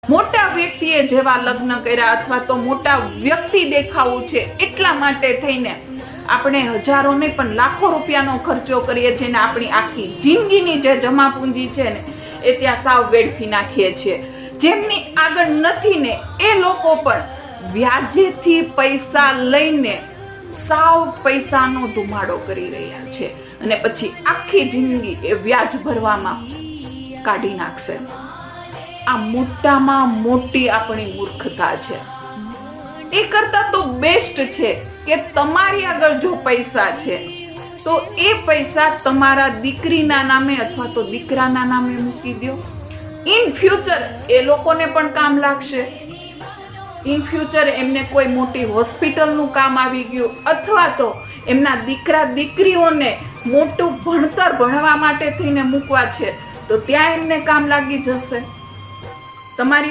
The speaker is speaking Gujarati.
મોટા વ્યક્તિએ જેવા લગ્ન કર્યા અથવા તો મોટા વ્યક્તિ દેખાવું છે એટલા માટે થઈને આપણે હજારો ને પણ લાખો રૂપિયાનો ખર્ચો કરીએ છીએ ને આપણી આખી જિંદગીની જે જમા પૂંજી છે ને એ ત્યાં સાવ વેડફી નાખીએ છીએ. જેમની આગળ નથી ને એ લોકો પણ વ્યાજેથી પૈસા લઈને સાવ પૈસાનો ધુમાડો કરી રહ્યા છે અને પછી આખી જિંદગી એ વ્યાજ ભરવામાં કાઢી નાખશે. આ મોટામાં મોટી આપણી મૂર્ખતા છે. એ કરતા તો બેસ્ટ છે કે તમારી આગળ જો પૈસા છે તો એ પૈસા તમારા દીકરીના નામે અથવા તો દીકરાના નામે મૂકી દો. ઇન ફ્યુચર એ લોકોને પણ કામ લાગશે. ઇન ફ્યુચર એમને કોઈ મોટી હોસ્પિટલનું કામ આવી ગયું અથવા તો એમના દીકરા દીકરીઓને મોટું ભણતર ભણવા માટે થઈને મૂકવા છે તો ત્યાં એમને કામ લાગી જશે. તમારી